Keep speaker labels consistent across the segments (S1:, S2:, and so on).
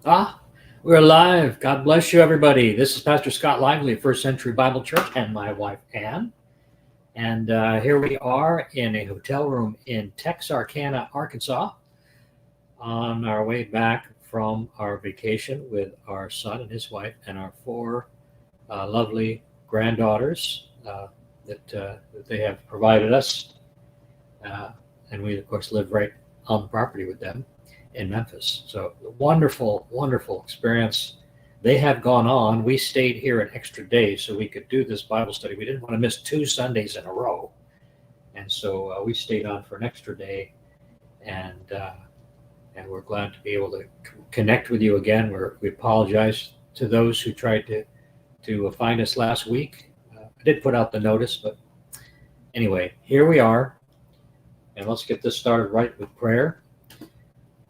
S1: Ah, we're live. God bless you, everybody. This is Pastor Scott Lively of First Century Bible Church and my wife, Ann. And here we are in a hotel room in Texarkana, Arkansas, on our way back from our vacation with our son and his wife and our four lovely granddaughters that they have provided us. Uh, and we, of course, live right on the property with them in Memphis. So wonderful, wonderful experience. They have gone on. We stayed here an extra day so we could do this Bible study. We didn't want to miss 2 Sundays in a row. And so we stayed on for an extra day. And we're glad to be able to connect with you again. We apologize to those who tried to find us last week. I did put out the notice, but anyway, here we are. And let's get this started right with prayer.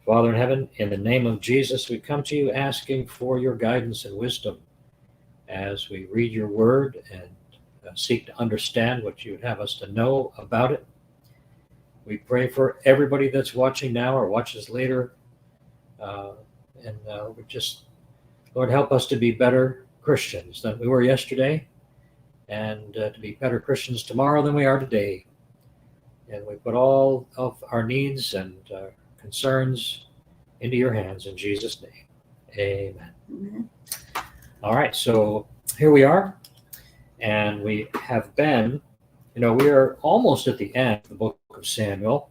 S1: Father in heaven, in the name of Jesus, we come to you asking for your guidance and wisdom as we read your word and seek to understand what you would have us to know about it. We pray for everybody that's watching now or watches later. We just, Lord, help us to be better Christians than we were yesterday and to be better Christians tomorrow than we are today. And we put all of our needs and concerns into your hands in Jesus' name. Amen.
S2: Amen.
S1: All right, so here we are. And we have been, we are almost at the end of the book of Samuel,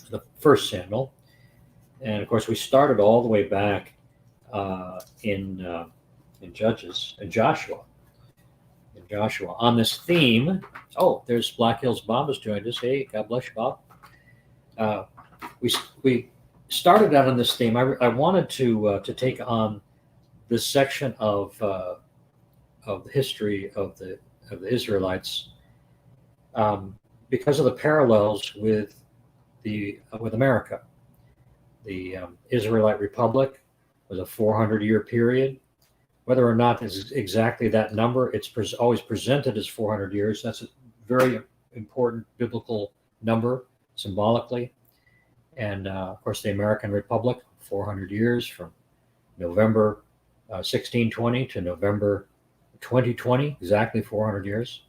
S1: the first Samuel. And of course, we started all the way back in Judges and Joshua. On this theme. Oh, there's Black Hills Bob has joined us. Hey, God bless you, Bob. We started out on this theme. I wanted to take on this section of the history of the Israelites because of the parallels with America. The Israelite Republic was a 400-year period. Whether or not it's exactly that number, it's always presented as 400 years. That's a very important biblical number symbolically. And of course, the American Republic, 400 years from November 1620 to November 2020, exactly 400 years.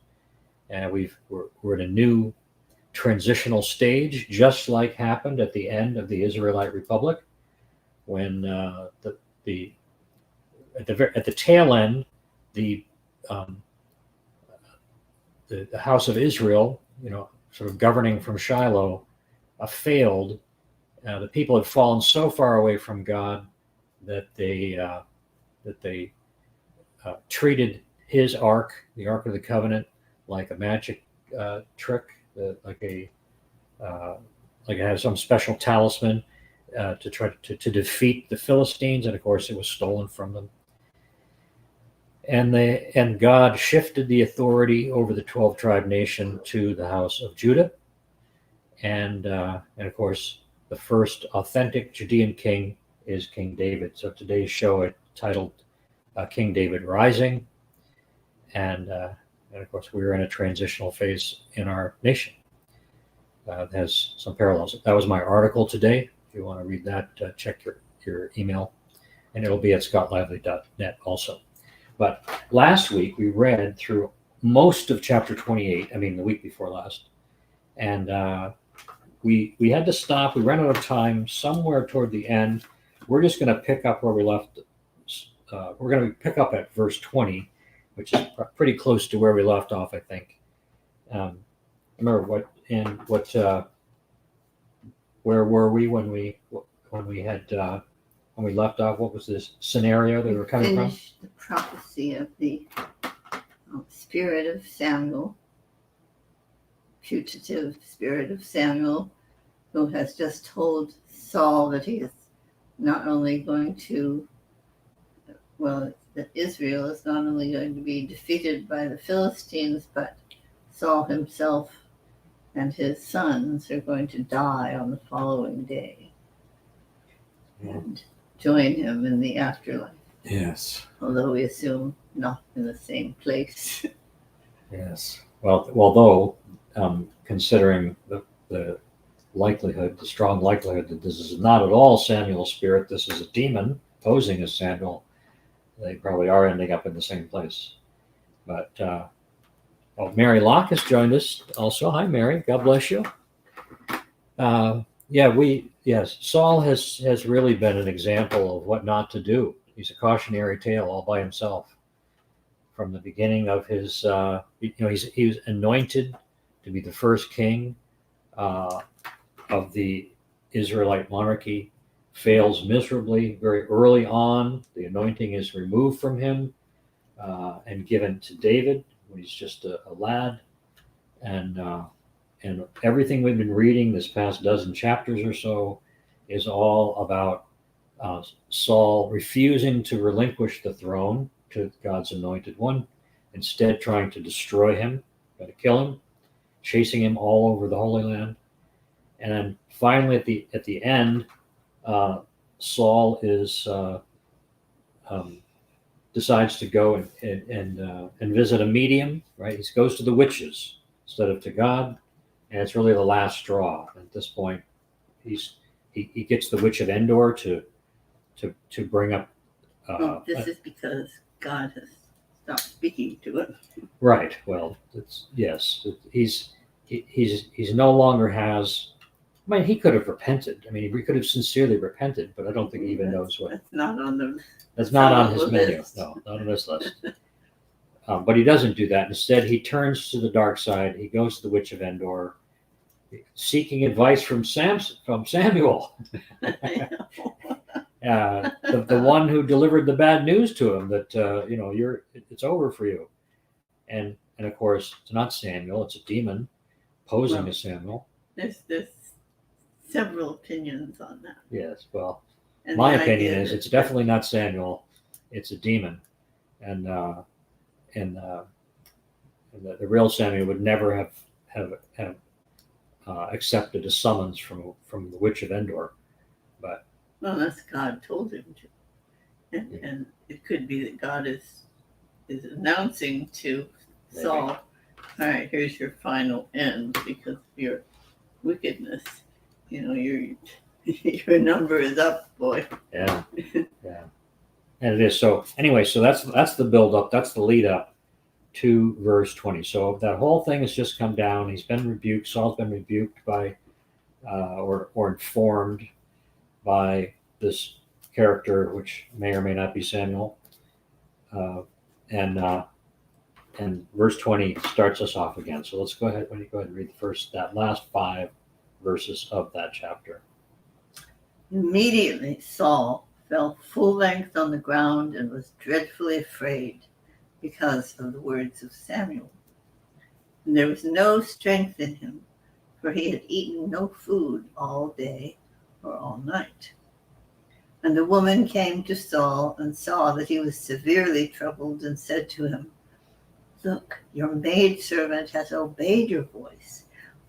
S1: And we're in a new transitional stage, just like happened at the end of the Israelite Republic, when at the tail end, the house of Israel, sort of governing from Shiloh, failed. The people had fallen so far away from God that they treated his ark, the Ark of the Covenant, like a magic trick, like it had some special talisman to try to defeat the Philistines, and of course it was stolen from them. And God shifted the authority over the 12-tribe nation to the house of Judah, and of course the first authentic Judean king is King David. So today's show is titled King David Rising, and of course we're in a transitional phase in our nation. It has some parallels. That was my article today. If you want to read that, check your email, and it'll be at scottlively.net also. But last week we read through most of chapter 28, the week before last, and we had to stop. We ran out of time somewhere toward the end. We're just going to pick up where we left. We're going to pick up at verse 20, which is pretty close to where we left off, I think. Remember where were we when we left off? What was this scenario that we were coming from?
S2: The prophecy of the spirit of Samuel, putative spirit of Samuel, who has just told Saul that he is not only going to, that Israel is not only going to be defeated by the Philistines, but Saul himself and his sons are going to die on the following day and join him in the afterlife.
S1: Yes.
S2: Although we assume not in the same place.
S1: Yes. Well, although considering the strong likelihood that this is not at all Samuel's spirit, this is a demon, posing as Samuel, they probably are ending up in the same place. But Mary Locke has joined us also. Hi, Mary. God bless you. Saul has really been an example of what not to do. He's a cautionary tale all by himself. From the beginning of his, he was anointed to be the first king of the Israelite monarchy, fails miserably very early on. The anointing is removed from him and given to David when he's just a lad. And everything we've been reading this past dozen chapters or so is all about Saul refusing to relinquish the throne to God's anointed one, instead trying to destroy him, trying to kill him, chasing him all over the Holy Land. And then finally at the end, Saul decides to go and visit a medium, right? He goes to the witches instead of to God, and it's really the last straw. At this point, he gets the witch of Endor to bring up.
S2: This is because God has stopped speaking to him.
S1: Right. Well, he's no longer has. I mean, he could have repented. I mean, he could have sincerely repented, but I don't think he even knows what.
S2: That's not on the.
S1: That's not on his menu. No, not on this list. But he doesn't do that. Instead, he turns to the dark side. He goes to the Witch of Endor, seeking advice from Samuel, the one who delivered the bad news to him that it's over for you. And of course, it's not Samuel. It's a demon posing as Samuel.
S2: There's several opinions on that.
S1: Yes. Well, my opinion is it's definitely not Samuel. It's a demon, and the real Samuel would never have accepted a summons from the Witch of Endor. But
S2: unless God told him to, and it could be that God is announcing to Saul, all right, here's your final end because of your wickedness. Your number is up, boy.
S1: Yeah. And it is. So anyway, so that's the build up. That's the lead up to verse 20. So that whole thing has just come down. He's been rebuked. Saul's been rebuked by, or informed by this character, which may or may not be Samuel. And verse 20 starts us off again. So let's go ahead and read that last 5 verses of that chapter.
S2: Immediately Saul fell full length on the ground and was dreadfully afraid because of the words of Samuel. And there was no strength in him, for he had eaten no food all day or all night. And the woman came to Saul and saw that he was severely troubled and said to him, "Look, your maidservant has obeyed your voice,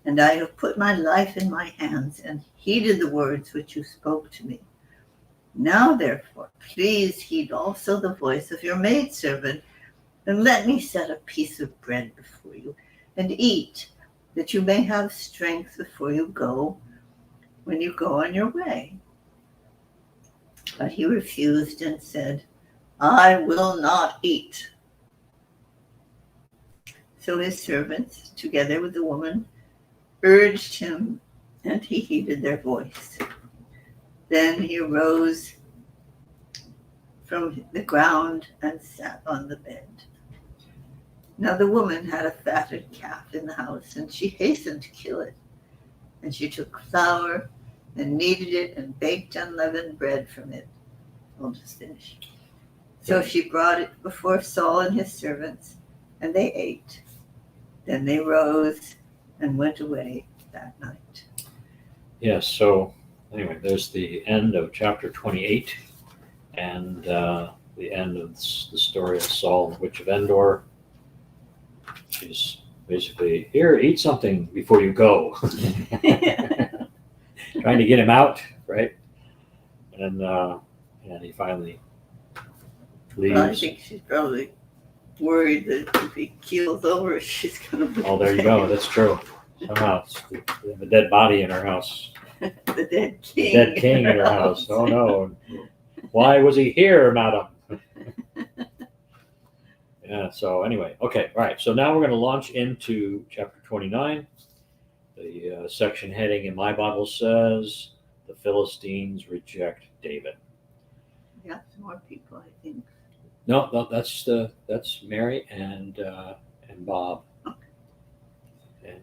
S2: and I have put my life in my hands and heeded the words which you spoke to me. Now, therefore, please heed also the voice of your maidservant, and let me set a piece of bread before you, and eat, that you may have strength before you go, when you go on your way." But he refused and said, "I will not eat." So his servants, together with the woman, urged him, and he heeded their voice. Then he arose from the ground and sat on the bed. Now the woman had a fatted calf in the house, and she hastened to kill it. And she took flour and kneaded it and baked unleavened bread from it. I'll just finish. So she brought it before Saul and his servants, and they ate. Then they rose and went away that night.
S1: Yes, so anyway, there's the end of chapter 28 and the end of the story of Saul and the Witch of Endor. She's basically, here, eat something before you go. Trying to get him out, right? And he finally leaves.
S2: Well, I think she's probably worried that if he keels over, she's going to be
S1: there you go. That's true. Somehow, we have a dead body in our house.
S2: the dead king.
S1: Dead king in her house. Oh no! Why was he here, madam? Yeah, so anyway, okay, all right. So now we're going to launch into chapter 29. The section heading in my Bible says, "The Philistines reject David."
S2: Yeah, some more people, I think.
S1: No, that's Mary and Bob. And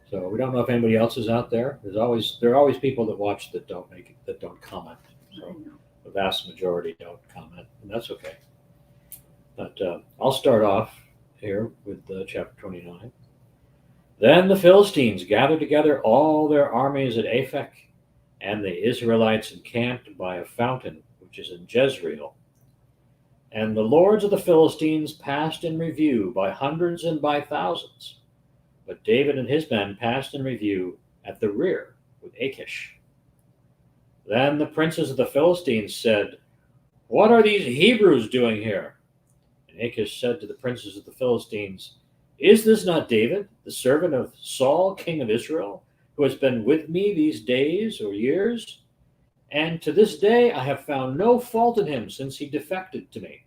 S1: so we don't know if anybody else is out there. There are always people that watch that don't make it, that don't comment.
S2: I
S1: So
S2: know.
S1: the vast majority don't comment, and that's okay. But I'll start off here with chapter 29. Then the Philistines gathered together all their armies at Aphek, and the Israelites encamped by a fountain which is in Jezreel. And the lords of the Philistines passed in review by hundreds and by thousands. But David and his men passed in review at the rear with Achish. Then the princes of the Philistines said, "What are these Hebrews doing here?" And Achish said to the princes of the Philistines, "Is this not David, the servant of Saul, king of Israel, who has been with me these days or years? And to this day I have found no fault in him since he defected to me."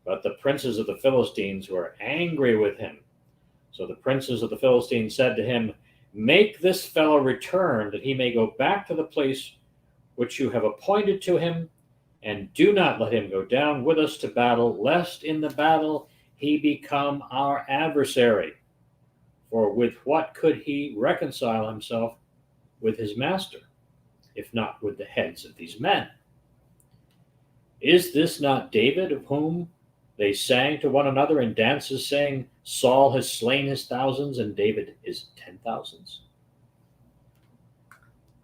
S1: But the princes of the Philistines were angry with him. So the princes of the Philistines said to him, "Make this fellow return, that he may go back to the place which you have appointed to him, and do not let him go down with us to battle, lest in the battle he become our adversary. For with what could he reconcile himself with his master, if not with the heads of these men? Is this not David, of whom they sang to one another in dances, saying, 'Saul has slain his thousands, and David his 10,000s?'"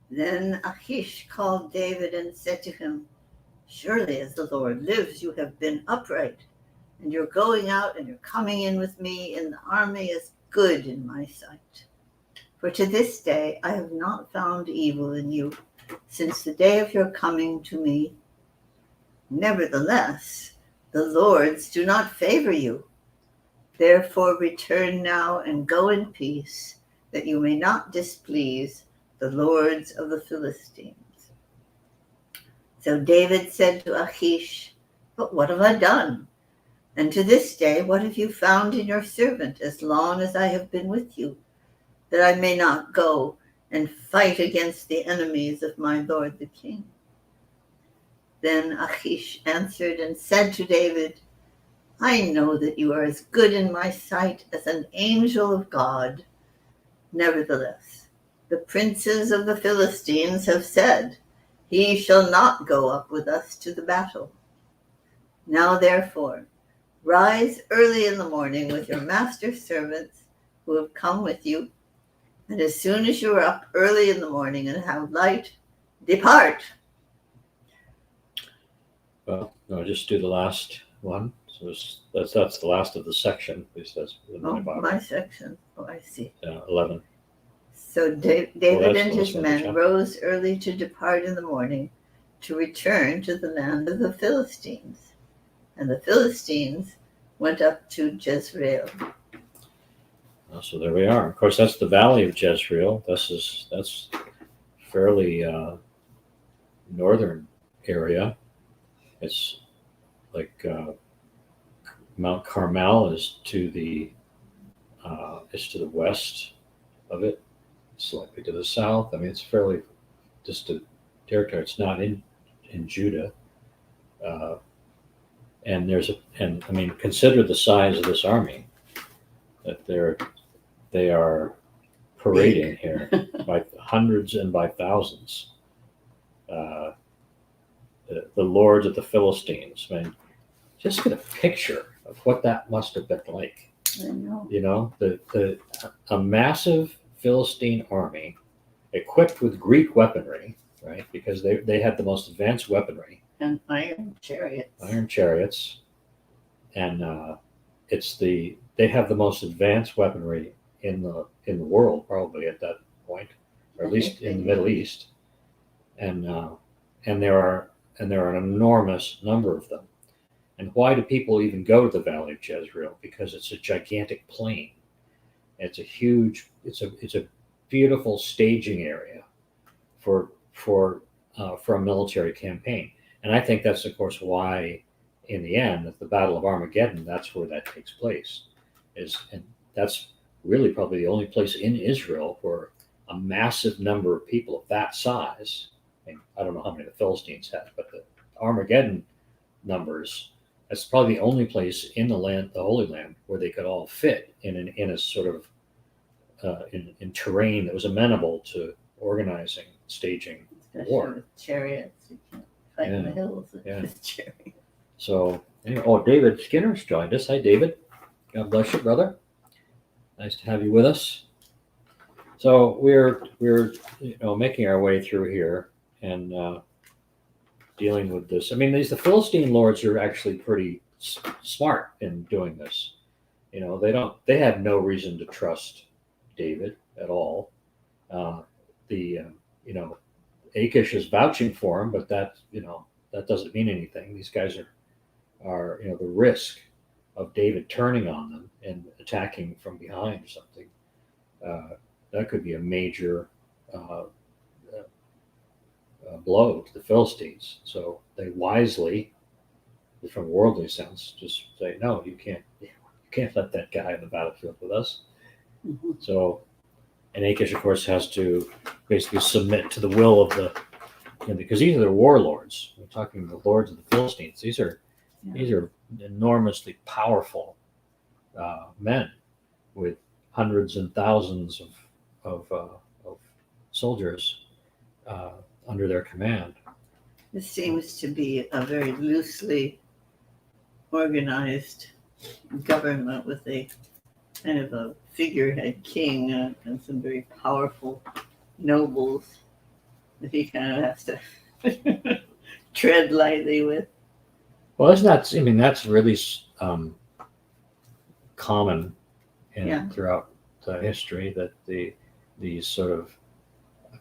S2: Then Achish called David and said to him, "Surely as the Lord lives, you have been upright, and your going out and your coming in with me in the army is good in my sight. For to this day I have not found evil in you since the day of your coming to me. Nevertheless, the lords do not favor you. Therefore return now and go in peace, that you may not displease the lords of the Philistines." So David said to Achish, "But what have I done? And to this day, what have you found in your servant as long as I have been with you, that I may not go and fight against the enemies of my lord the king?" Then Achish answered and said to David, "I know that you are as good in my sight as an angel of God. Nevertheless, the princes of the Philistines have said, 'He shall not go up with us to the battle.' Now therefore, rise early in the morning with your master's servants who have come with you, and as soon as you are up early in the morning and have light, depart."
S1: Well, no, just do the last one. So that's the last of the section. At least that's in my Bible.
S2: My section. Oh, I see.
S1: 11.
S2: So David
S1: that's
S2: and his
S1: one
S2: men
S1: chapter.
S2: rose early to depart in the morning to return to the land of the Philistines. And the Philistines went up to Jezreel.
S1: So there we are. Of course, that's the valley of Jezreel. That's fairly northern area. It's like Mount Carmel is to the west of it, slightly to the south. I mean, it's fairly distant territory. It's not in Judah, and I mean, consider the size of this army that they are parading here by hundreds and by thousands. The lords of the Philistines. I mean, just get a picture of what that must have been like.
S2: I know.
S1: You know, a massive Philistine army equipped with Greek weaponry, right? Because they had the most advanced weaponry.
S2: And iron chariots.
S1: And they have the most advanced weaponry in the world, probably at that point, or at least in the Middle East. And there are an enormous number of them. And why do people even go to the Valley of Jezreel? Because it's a gigantic plain. It's a beautiful staging area for a military campaign. And I think that's, of course, why, in the end, at the Battle of Armageddon, that's where that takes place. And that's really probably the only place in Israel where a massive number of people of that size, I don't know how many the Philistines had, but the Armageddon numbers, that's probably the only place in the land, the Holy Land, where they could all fit in a sort of in terrain that was amenable to organizing, staging
S2: Especially
S1: war.
S2: with chariots. You can't fight in the
S1: Yeah,
S2: hills
S1: yeah.
S2: with chariots.
S1: So anyway, oh, David Skinner's joined us. Hi, David. God bless you, brother. Nice to have you with us. So we're making our way through here and dealing with this. I mean, the Philistine lords are actually pretty smart in doing this. They had no reason to trust David at all. Achish is vouching for him, but that doesn't mean anything. These guys are the risk of David turning on them and attacking from behind or something. That could be a major blow to the Philistines. So they wisely, from a worldly sense, just say, no, you can't let that guy on the battlefield with us.
S2: Mm-hmm.
S1: So, and Achish, of course, has to basically submit to the will of because these are the warlords. We're talking the lords of the Philistines. These are enormously powerful men with hundreds and thousands of soldiers under their command.
S2: This seems to be a very loosely organized government with a kind of a figurehead king and some very powerful nobles that he kind of has to tread lightly with.
S1: Well, that's really common throughout the history, that these sort of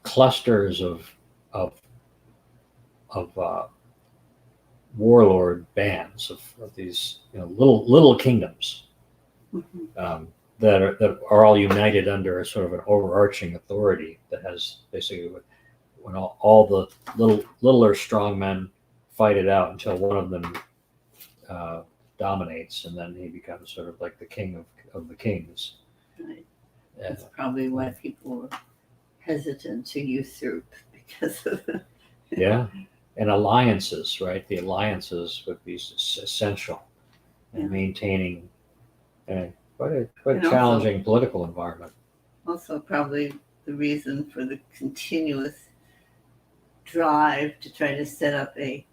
S1: clusters of warlord bands of these little kingdoms that are all united under a sort of an overarching authority that has basically, when all the littler strong men fight it out until one of them dominates, and then he becomes sort of like the king of the kings.
S2: Right. That's probably why people were hesitant to usurp, because of
S1: and alliances, right? The alliances would be essential in maintaining quite a challenging political environment.
S2: Also, probably the reason for the continuous drive to try to set up a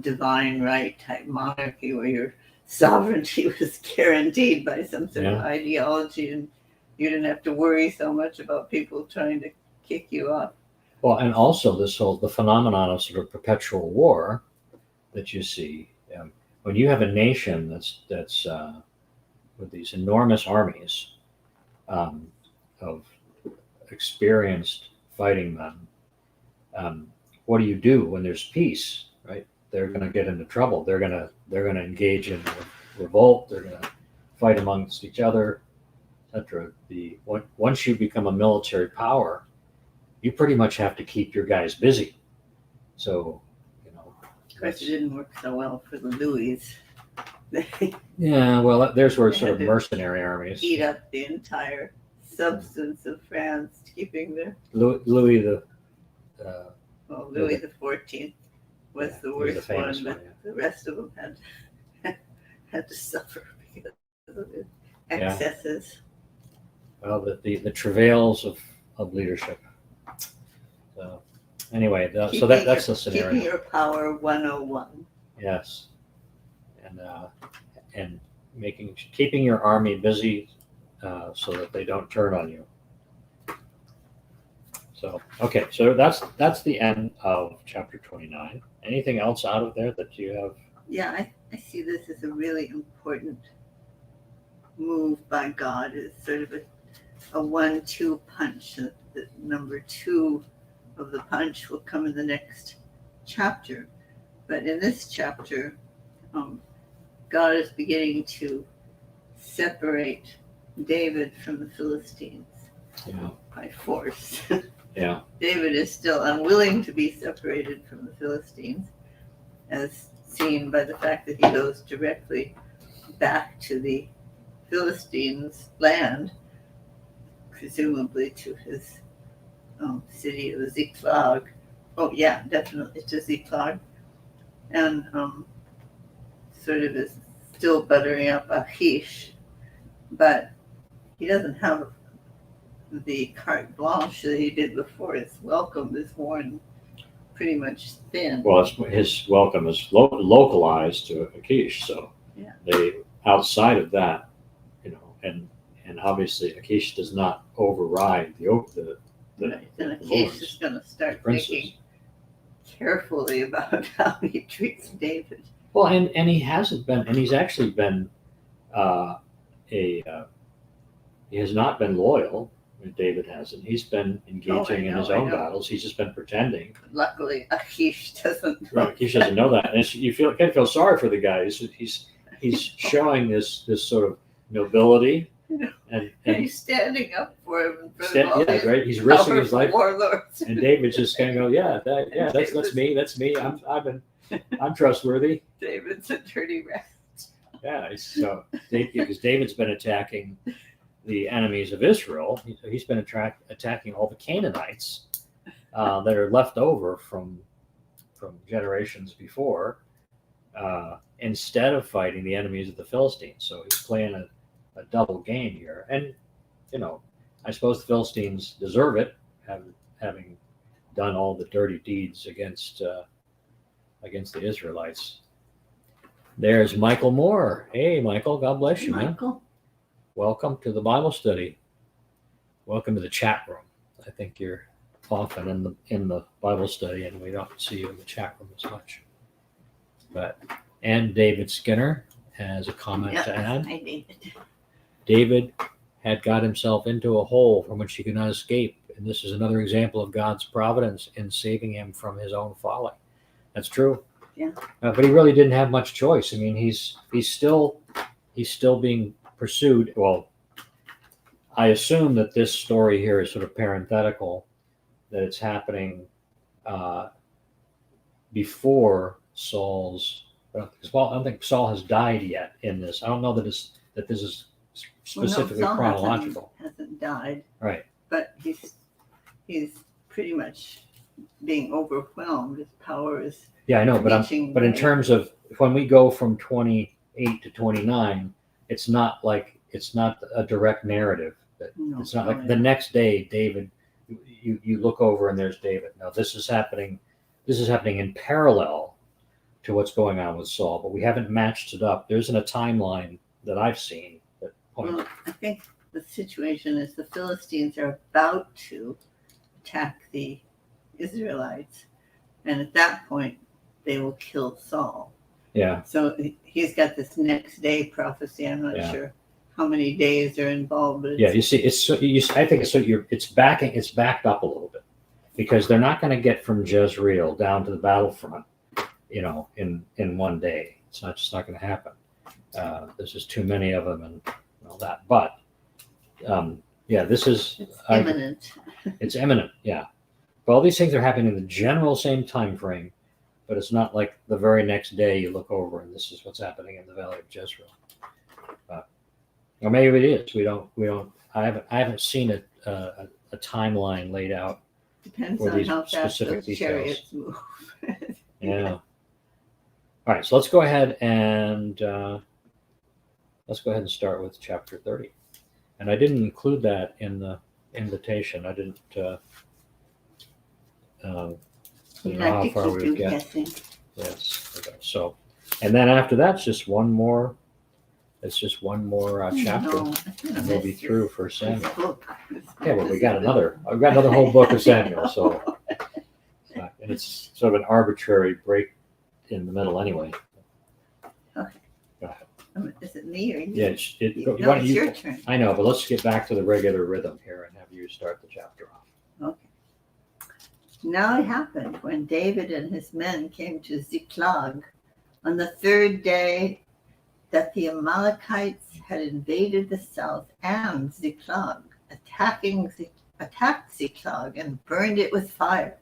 S2: divine right type monarchy where your sovereignty was guaranteed by some sort of ideology, and you didn't have to worry so much about people trying to kick you off.
S1: Well, and also the phenomenon of sort of perpetual war that you see when you have a nation that's with these enormous armies of experienced fighting men. What do you do when there's peace? Right? They're going to get into trouble. They're going to engage in revolt. They're going to fight amongst each other, etc. Once you become a military power, you pretty much have to keep your guys busy. So,
S2: of course, it didn't work so well for the Louis.
S1: Yeah, well, there's where sort of mercenary armies
S2: eat up the entire substance of France, keeping their
S1: Louis the
S2: Louis the 14th was the worst one, but the rest of them had to suffer because of the excesses.
S1: Well, the travails of leadership. So anyway, so that's the scenario.
S2: Keeping your power 101.
S1: Yes, and keeping your army busy so that they don't turn on you. So okay, so that's the end of chapter 29. Anything else out of there that you have?
S2: Yeah, I see this as a really important move by God. It's sort of a 1-2 punch. The number 2 of the punch will come in the next chapter. But in this chapter, God is beginning to separate David from the Philistines by force.
S1: Yeah.
S2: David is still unwilling to be separated from the Philistines, as seen by the fact that he goes directly back to the Philistines' land, presumably to his city of Ziklag. Oh, yeah, definitely to Ziklag. And sort of is still buttering up Achish, but he doesn't have the carte blanche that he did before. His welcome is worn pretty much thin.
S1: Well, his welcome is localized to Achish, so
S2: Yeah.
S1: they outside of that, and obviously Achish does not override the
S2: Right. And Achish
S1: lords,
S2: is going to start
S1: princes.
S2: thinking carefully about how he treats David.
S1: Well, and he hasn't been, and he's actually been he has not been loyal. David hasn't. He's been engaging in his own battles. He's just been pretending.
S2: Luckily, Achish doesn't.
S1: Right, Achish doesn't know that, and you kind of feel sorry for the guy. He's showing this sort of nobility, and
S2: he's standing up for him in front of all these
S1: right. He's risking his life.
S2: Warlords.
S1: And David's just kind of go, that's me. That's me. I'm trustworthy.
S2: David's a dirty rat.
S1: Yeah, so because David's been attacking the enemies of Israel. He's been attacking all the Canaanites that are left over from generations before, instead of fighting the enemies of the Philistines. So he's playing a double game here, and I suppose the Philistines deserve it, having done all the dirty deeds against the Israelites. There's Michael Moore. Hey, Michael, God bless you, man. Welcome to the Bible study. Welcome to the chat room. I think you're often in the Bible study, and we don't see you in the chat room as much. And David Skinner has a comment to add.
S2: Hi, David.
S1: David had got himself into a hole from which he could not escape, and this is another example of God's providence in saving him from his own folly. That's true.
S2: Yeah.
S1: But he really didn't have much choice. I mean, he's still being pursued. Well, I assume that this story here is sort of parenthetical, that it's happening before Saul's. I don't think Saul has died yet in this. I don't know that this is specifically chronological.
S2: Hasn't died.
S1: Right.
S2: But he's pretty much being overwhelmed. His power is.
S1: Yeah, I know, but in terms of when we go from 28 to 29, it's not a direct narrative. It's not like the next day David, you look over and there's David. No, this is happening in parallel to what's going on with Saul, but we haven't matched it up. There isn't a timeline that I've seen that points.
S2: Well, I think the situation is the Philistines are about to attack the Israelites, and at that point they will kill Saul.
S1: Yeah.
S2: So he's got this next day prophecy. I'm not sure how many days are involved, but
S1: you see, I think it's backed up a little bit, because they're not going to get from Jezreel down to the battlefront, in one day. It's just not going to happen. There's just too many of them and all that. But this is
S2: imminent.
S1: It's imminent. Yeah. But all these things are happening in the general same time frame, but it's not like the very next day you look over and this is what's happening in the Valley of Jezreel. Or maybe it is. We don't. I haven't seen a timeline laid out.
S2: Depends on how fast those
S1: details.
S2: Chariots move.
S1: Yeah. All right. So let's go ahead and start with chapter 30. And I didn't include that in the invitation. I didn't. Know how far we would get.
S2: Guessing.
S1: Yes. Okay. So, and then after that, it's just one more. It's just one more chapter, and we'll be through for Samuel. Yeah, well, I've got another whole book of Samuel. So, and it's sort of an arbitrary break in the middle, anyway.
S2: Okay.
S1: Go ahead.
S2: Is it me or you?
S1: Yeah,
S2: it's your turn.
S1: I know, but let's get back to the regular rhythm here and have you start the chapter off.
S2: Okay. Now it happened when David and his men came to Ziklag on the third day that the Amalekites had invaded the south and Ziklag, attacking attacked Ziklag and burned it with fire,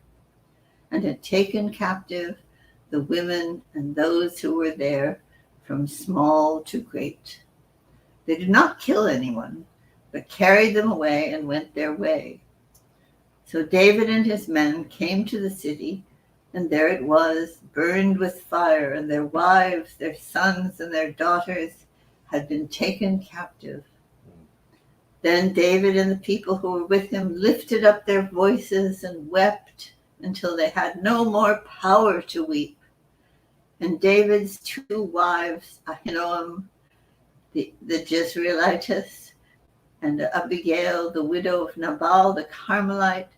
S2: and had taken captive the women and those who were there, from small to great. They did not kill anyone, but carried them away and went their way. So David and his men came to the city, and there it was, burned with fire, and their wives, their sons, and their daughters had been taken captive. Then David and the people who were with him lifted up their voices and wept until they had no more power to weep. And David's two wives, Ahinoam, the Jezreelitess, and Abigail, the widow of Nabal the Carmelite,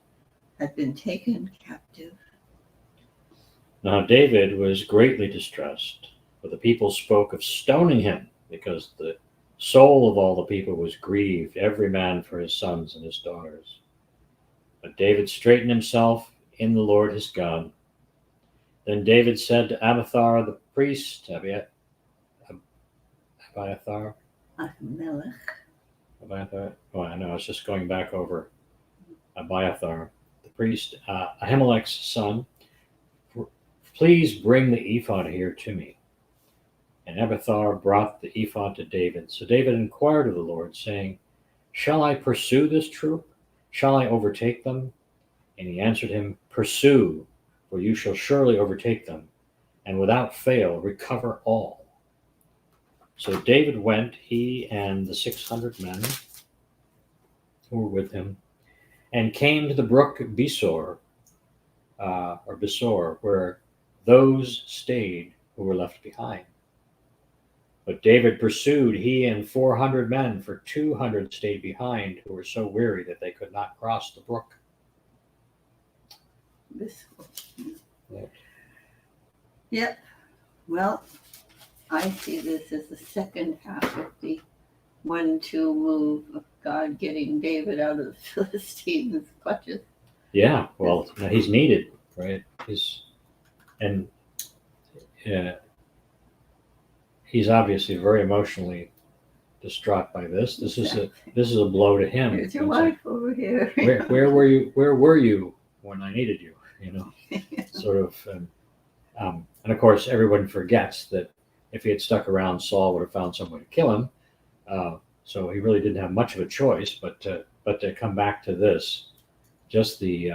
S2: had been taken captive.
S1: Now David was greatly distressed, for the people spoke of stoning him, because the soul of all the people was grieved, every man for his sons and his daughters. But David straightened himself in the Lord his God. Then David said to Abiathar the priest, Abiathar,
S2: Ahimelech.
S1: Oh, I know. I was just going back over Abiathar, the priest, Ahimelech's son. Please bring the ephod here to me. And Abiathar brought the ephod to David. So David inquired of the Lord, saying, Shall I pursue this troop? Shall I overtake them? And he answered him, Pursue, for you shall surely overtake them, and without fail recover all. So David went, he and the 600 men who were with him, and came to the brook Besor, where those stayed who were left behind. But David pursued, he and 400 men, for 200 stayed behind, who were so weary that they could not cross the brook.
S2: Yep. Well, I see this as the second half of the 1-2 move of God getting David out of the Philistines' clutches.
S1: Yeah, well, he's needed, right? He's obviously very emotionally distraught by this. This is a blow to him.
S2: Here's your wife over here.
S1: Where were you? Where were you when I needed you? You know, sort of. And of course, everyone forgets that if he had stuck around, Saul would have found someone to kill him. So he really didn't have much of a choice. But to come back to this, just the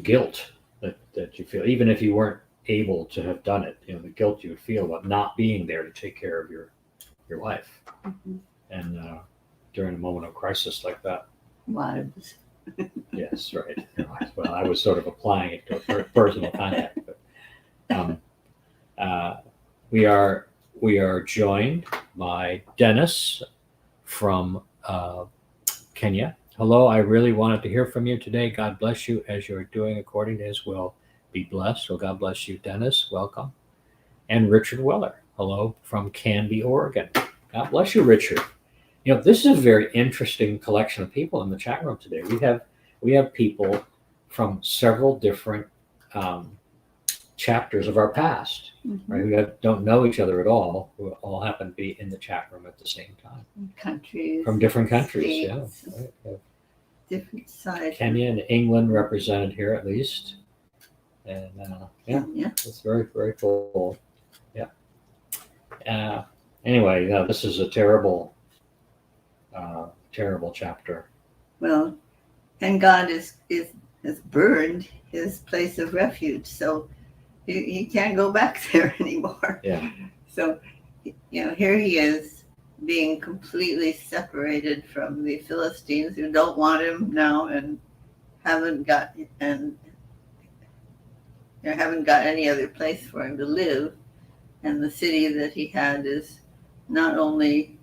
S1: guilt that you feel, even if you weren't able to have done it, you know, the guilt you would feel about not being there to take care of your wife, and during a moment of crisis like that.
S2: Wives.
S1: Yes, right. Well, I was sort of applying it to a personal context. But, we are joined by Dennis from Kenya. Hello, I really wanted to hear from you today. God bless you as you're doing according to his will. Be blessed. So God bless you, Dennis. Welcome. And Richard Weller. Hello from Canby, Oregon. God bless you, Richard. You know, this is a very interesting collection of people in the chat room today. We have people from several different chapters of our past, right? Who don't know each other at all, who all happen to be in the chat room at the same time.
S2: Countries.
S1: From different countries,
S2: states,
S1: yeah. Right.
S2: Different sides.
S1: Kenya and England represented here at least. And yeah, it's very, very cool. Yeah. Anyway, this is a terrible chapter.
S2: Well, and God has burned his place of refuge, so he can't go back there anymore.
S1: Yeah.
S2: So, here he is being completely separated from the Philistines, who don't want him now and haven't got any other place for him to live. And the city that he had is not only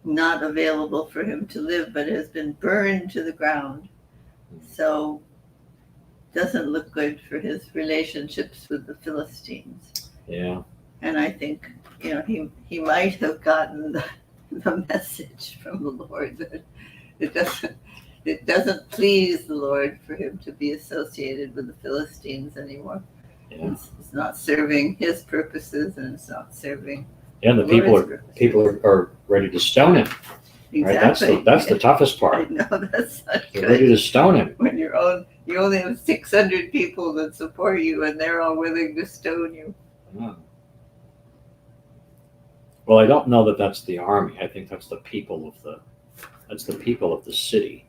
S2: not available for him to live, but has been burned to the ground. So doesn't look good for his relationships with the Philistines.
S1: Yeah.
S2: And I think, he might have gotten the message from the Lord that it doesn't please the Lord for him to be associated with the Philistines anymore.
S1: Yeah.
S2: It's not serving his purposes, and it's not serving.
S1: Yeah, the people are ready to stone him. Right?
S2: Exactly.
S1: That's the toughest
S2: I
S1: part.
S2: know, that's not
S1: You're ready
S2: good.
S1: to stone him.
S2: When you only have 600 people that support you, and they're all willing to stone you.
S1: Hmm. Well, I don't know that that's the army. I think that's the people of the city.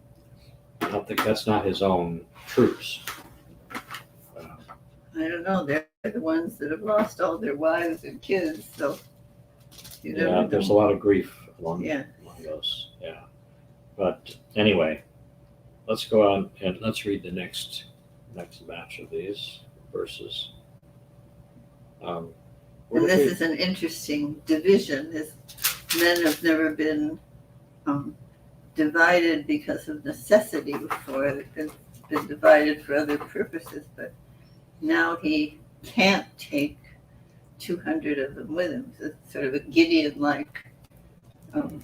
S1: I don't think that's not his own troops.
S2: I don't know. They're the ones that have lost all their wives and kids, so you never
S1: Yeah,
S2: know.
S1: there's a lot of grief among
S2: Yeah.
S1: those. Yeah, but anyway, let's go on and let's read the next batch of these verses. Where
S2: And
S1: did
S2: this
S1: we-
S2: is an interesting division. His men have never been um, divided because of necessity before. They've been divided for other purposes, but now he can't take 200 of them with him. So it's sort of a Gideon-like um,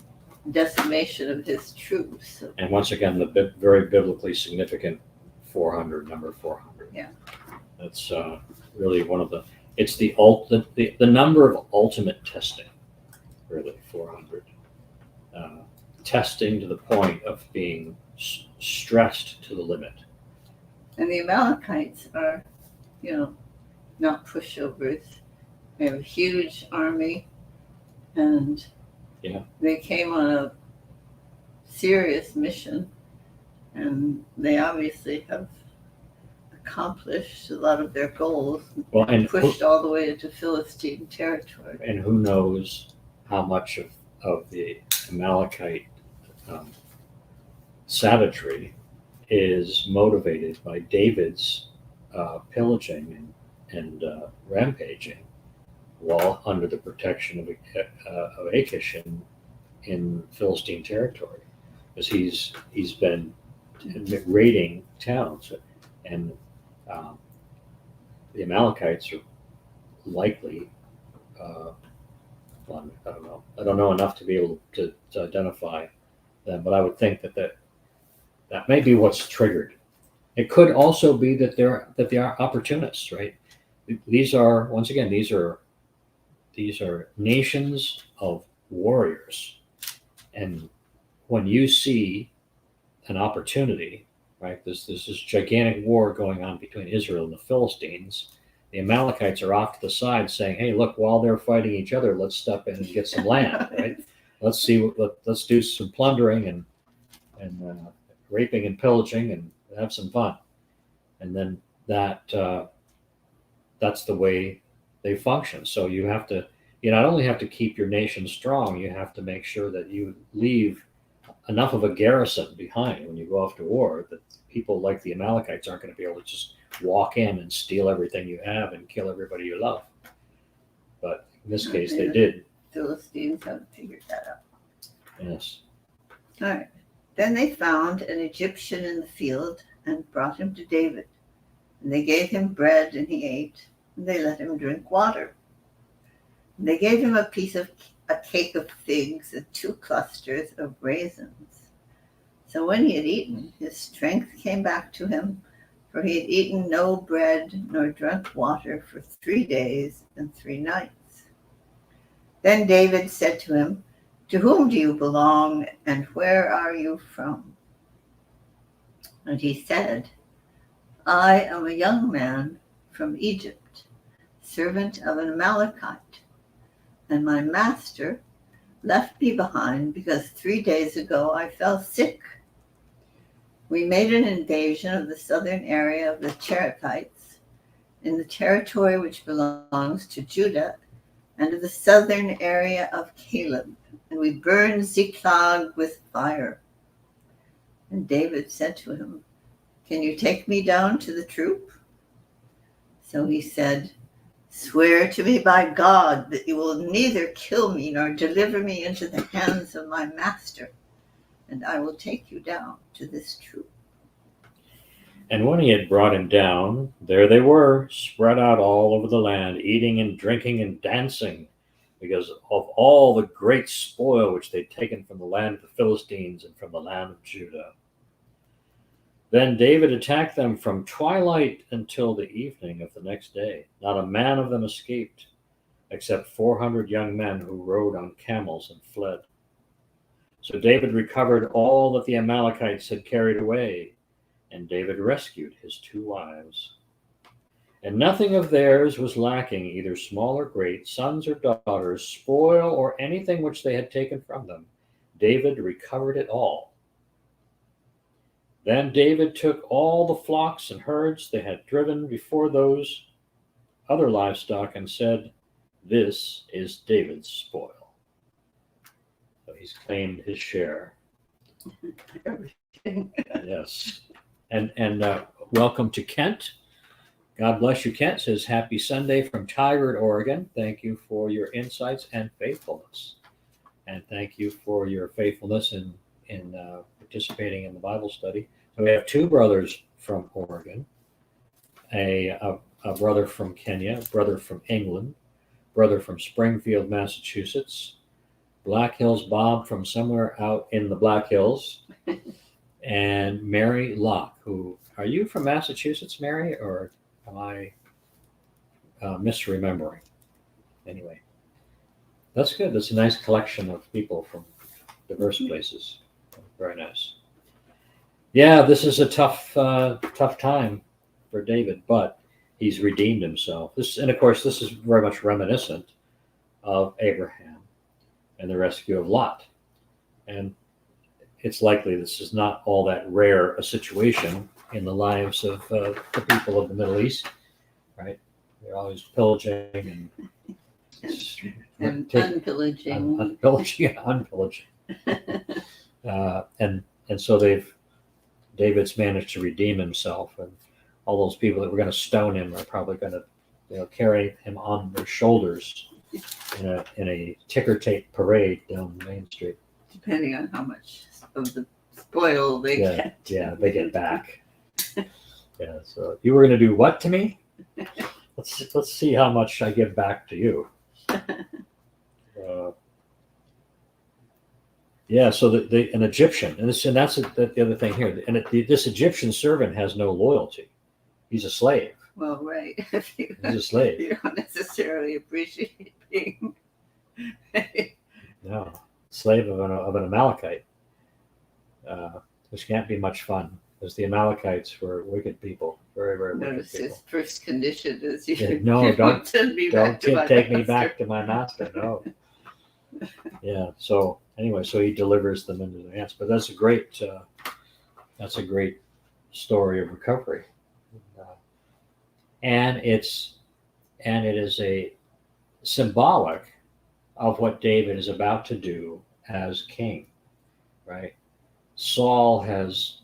S2: decimation of his troops. So,
S1: and once again, the very biblically significant 400, number 400.
S2: Yeah.
S1: That's really one of the. It's the number of ultimate testing. Really, 400. Testing to the point of being stressed to the limit.
S2: and the Amalekites are, not pushovers. They have a huge army, and
S1: Yeah.
S2: they came on a serious mission, and they obviously have accomplished a lot of their goals,
S1: Well, and
S2: pushed all the way into Philistine territory.
S1: who knows how much of the Amalekite savagery is motivated by David's pillaging and rampaging while under the protection of Achish in Philistine territory, because he's been raiding towns, and the Amalekites are likely. Well, I don't know. I don't know enough to be able to identify them, but I would think that may be what's triggered. It could also be that they are opportunists, right? These are once again these are nations of warriors, and when you see an opportunity, right? This gigantic war going on between Israel and the Philistines. The Amalekites are off to the side, saying, "Hey, look! While they're fighting each other, let's step in and get some land, right? Let's let's do some plundering and raping and pillaging and have some fun." And then that's the way they function. So you not only have to keep your nation strong, you have to make sure that you leave enough of a garrison behind when you go off to war that people like the Amalekites aren't going to be able to just walk in and steal everything you have and kill everybody you love. But in this case, they did.
S2: Philistines haven't figured that out.
S1: Yes.
S2: All right. Then they found an Egyptian in the field and brought him to David. And they gave him bread and he ate, and they let him drink water. And they gave him a cake of figs and 2 clusters of raisins. So when he had eaten, his strength came back to him, for he had eaten no bread nor drunk water for 3 days and 3 nights. Then David said to him, "To whom do you belong, and where are you from?" And he said, "I am a young man from Egypt, servant of an Amalekite, and my master left me behind because 3 days ago I fell sick. We made an invasion of the southern area of the Cherethites in the territory which belongs to Judah, and of the southern area of Caleb, and we burned Ziklag with fire." And David said to him, "Can you take me down to the troop?" So he said, "Swear to me by God that you will neither kill me nor deliver me into the hands of my master, and I will take you down to this troop."
S1: And when he had brought him down, there they were, spread out all over the land, eating and drinking and dancing, because of all the great spoil which they'd taken from the land of the Philistines and from the land of Judah. Then David attacked them from twilight until the evening of the next day. Not a man of them escaped, except 400 young men who rode on camels and fled. So David recovered all that the Amalekites had carried away, and David rescued his 2 wives. And nothing of theirs was lacking, either small or great, sons or daughters, spoil or anything which they had taken from them. David recovered it all. Then David took all the flocks and herds they had driven before those other livestock and said, "This is David's spoil." So he's claimed his share.
S2: Everything.
S1: Yes. And welcome to Kent. God bless you, Kent. Says happy Sunday from Tigard, Oregon. Thank you for your insights and faithfulness. And thank you for your faithfulness in participating in the Bible study. So we have 2 brothers from Oregon, a brother from Kenya, a brother from England, brother from Springfield, Massachusetts, Black Hills Bob from somewhere out in the Black Hills, and Mary Locke, who, are you from Massachusetts, Mary, or am I misremembering? Anyway, that's good. That's a nice collection of people from diverse places. Very nice. Yeah, this is a tough time for David, but he's redeemed himself. And of course, this is very much reminiscent of Abraham and the rescue of Lot. And it's likely this is not all that rare a situation in the lives of the people of the Middle East, right? They're always pillaging
S2: and unpillaging.
S1: Unpillaging. And so David's managed to redeem himself, and all those people that were going to stone him are probably going to carry him on their shoulders in a ticker tape parade down Main Street.
S2: Depending on how much of the spoil they get.
S1: Yeah, they get back. Yeah. So you were going to do what to me? Let's see how much I give back to you. Yeah, so an Egyptian, and that's the other thing here. And this Egyptian servant has no loyalty; he's a slave.
S2: Well, right.
S1: He's a slave.
S2: You don't necessarily appreciate being.
S1: No, slave of an Amalekite, which can't be much fun, because the Amalekites were wicked people, very, very wicked
S2: Notice
S1: people.
S2: his first condition is you.
S1: Yeah, no,
S2: you
S1: don't
S2: send me
S1: Don't
S2: back to my
S1: take me
S2: master.
S1: back to my master. No. Yeah. So anyway, so he delivers them into their hands. But that's a great story of recovery, and it is a symbolic of what David is about to do as king, right? Saul has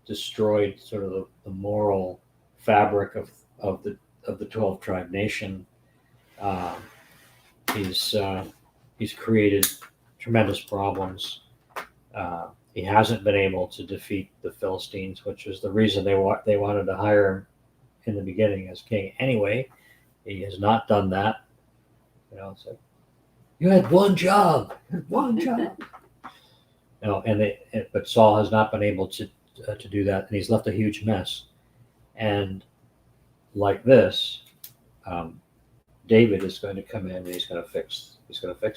S1: destroyed sort of the moral fabric of the 12 tribe nation. He's created tremendous problems. He hasn't been able to defeat the Philistines, which was the reason they wanted to hire him in the beginning as king. Anyway, he has not done that. So you had one job. But Saul has not been able to do that, and he's left a huge mess. And like this, David is going to come in and he's going to fix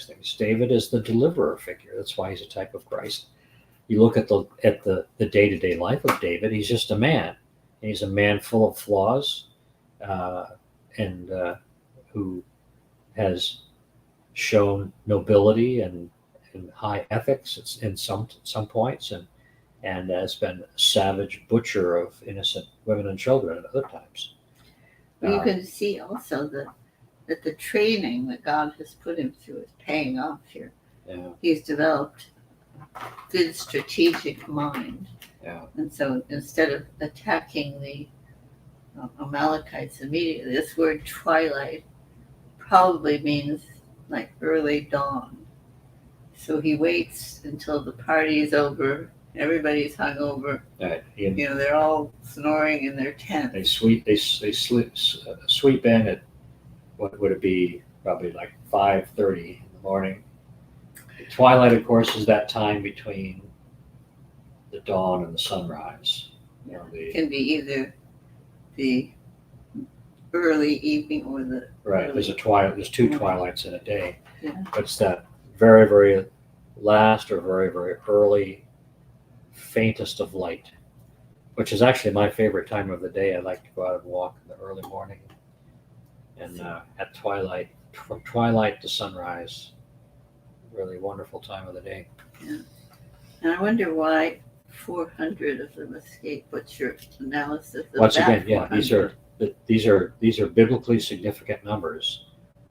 S1: things. David is the deliverer figure. That's why he's a type of Christ. You look at the day-to-day life of David, he's just a man. And he's a man full of flaws, and who has shown nobility and high ethics in some points, and has been a savage butcher of innocent women and children at other times.
S2: You can see also that the training that God has put him through is paying off here.
S1: Yeah.
S2: He's developed good strategic mind.
S1: Yeah.
S2: And so instead of attacking the Amalekites immediately, this word twilight probably means like early dawn. So he waits until the party is over, everybody's hungover.
S1: Right.
S2: They're all snoring in their tents.
S1: They sweep in at, what would it be, probably like 5:30 in the morning. The twilight, of course, is that time between the dawn and the sunrise.
S2: It can be either the early evening or the
S1: right.
S2: early.
S1: There's a twilight. There's 2 twilights in a day.
S2: Yeah.
S1: But it's that very, very last or very, very early, faintest of light, which is actually my favorite time of the day. I like to go out and walk in the early morning and at twilight, from twilight to sunrise. Really wonderful time of the day.
S2: Yeah. And I wonder why 400 of them escape. What's your analysis of
S1: Once
S2: that?
S1: again, yeah, these are biblically significant numbers.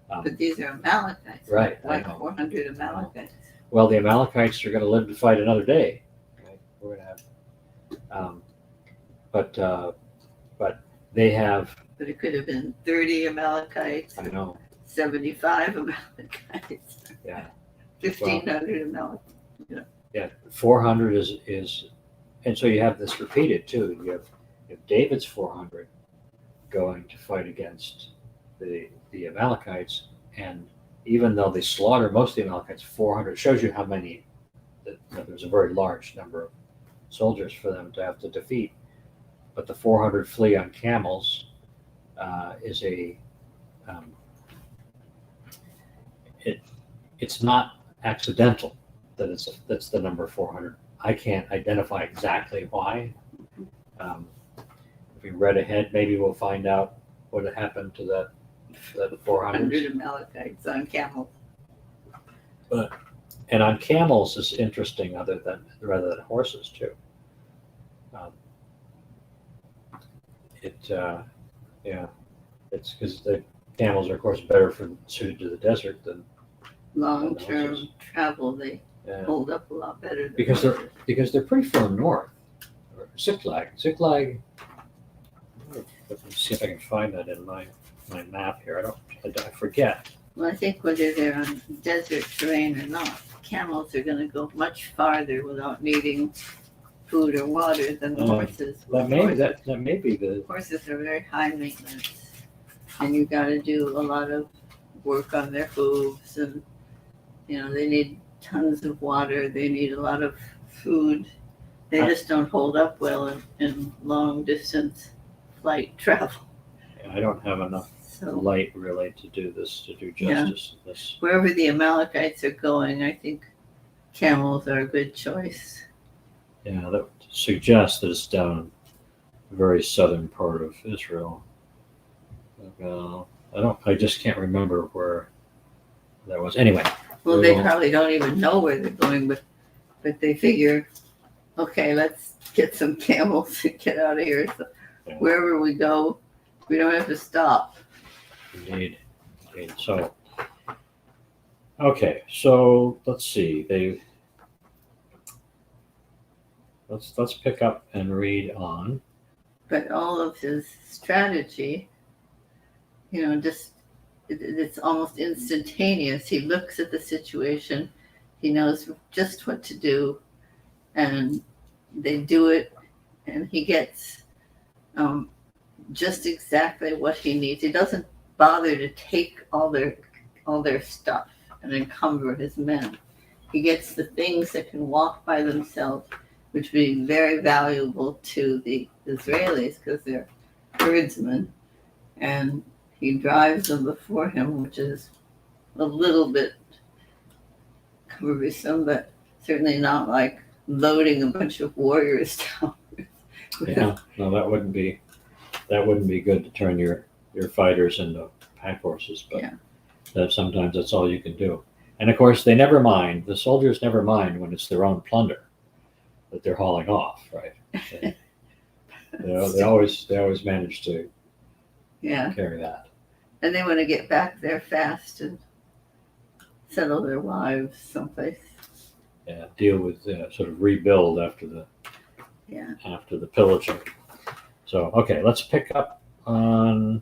S2: But these are Amalekites.
S1: Right,
S2: Why
S1: I know.
S2: 400 Amalekites?
S1: Well, the Amalekites are going to live to fight another day. Right? We're going to have, but they have.
S2: But it could have been 30 Amalekites,
S1: I know.
S2: 75 Amalekites,
S1: Yeah.
S2: 1,500 Amalekites.
S1: Yeah, 400 is, and so you have this repeated too. You have David's 400 going to fight against the Amalekites, and even though they slaughter most of the Amalekites, 400 shows you how many. That there's a very large number of soldiers for them to have to defeat. But the 400 flee on camels is it's not accidental that that's the number 400. I can't identify exactly why. If we read ahead, maybe we'll find out what happened to that 400.
S2: 100 Amalekites on camels.
S1: And on camels is interesting, rather than horses too. It's because the camels are, of course, better suited to the desert than
S2: Long-term
S1: horses.
S2: travel, they hold up a lot better than
S1: because
S2: horses.
S1: they're pretty far north. Ziklag. Let me see if I can find that in my map here. I forget.
S2: Well, I think whether they're on desert terrain or not, camels are going to go much farther without needing food or water than the horses.
S1: That may be the.
S2: Horses are very high maintenance, and you got to do a lot of work on their hooves, and they need tons of water. They need a lot of food. They just don't hold up well in long distance flight travel.
S1: I don't have enough light really to do justice to this.
S2: Wherever the Amalekites are going, I think camels are a good choice.
S1: Yeah, that suggests that it's down the very southern part of Israel. I just can't remember where that was. Anyway.
S2: Well, they probably don't even know where they're going, but they figure, okay, let's get some camels and get out of here. So wherever we go, we don't have to stop.
S1: Indeed. So, okay. So let's see. Let's pick up and read on.
S2: But all of his strategy, it's almost instantaneous. He looks at the situation, he knows just what to do, and they do it, and he gets just exactly what he needs. He doesn't bother to take all their stuff and encumber his men. He gets the things that can walk by themselves, which would be very valuable to the Israelis because they're herdsmen, and he drives them before him, which is a little bit cumbersome, but certainly not like loading a bunch of warriors down.
S1: Yeah, no, that wouldn't be good to turn your fighters into pack horses, but sometimes that's all you can do. And of course, the soldiers never mind when it's their own plunder that they're hauling off, right? They always manage to carry that.
S2: And they want to get back there fast and settle their lives someplace.
S1: Yeah, deal with sort of rebuild after the pillaging. So okay, let's pick up on.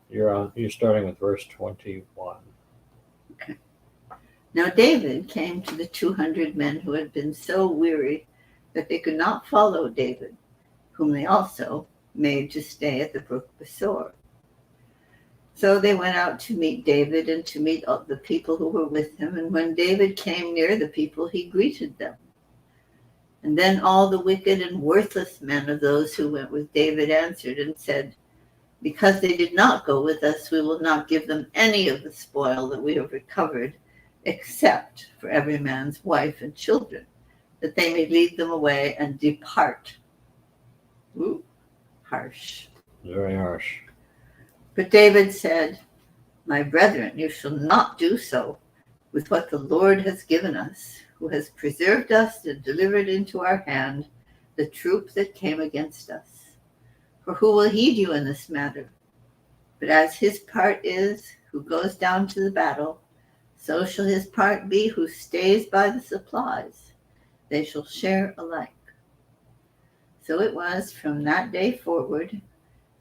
S1: You're starting with verse 21.
S2: Okay. Now David came to the 200 men who had been so weary that they could not follow David, whom they also made to stay at the brook Besor. So they went out to meet David and to meet all the people who were with him. And when David came near the people, he greeted them. And then all the wicked and worthless men of those who went with David answered and said, because they did not go with us, we will not give them any of the spoil that we have recovered, except for every man's wife and children, that they may lead them away and depart. Ooh, harsh.
S1: Very harsh.
S2: But David said, my brethren, you shall not do so with what the Lord has given us, who has preserved us and delivered into our hand the troop that came against us. For who will heed you in this matter? But as his part is who goes down to the battle, so shall his part be who stays by the supplies. They shall share alike. So it was from that day forward,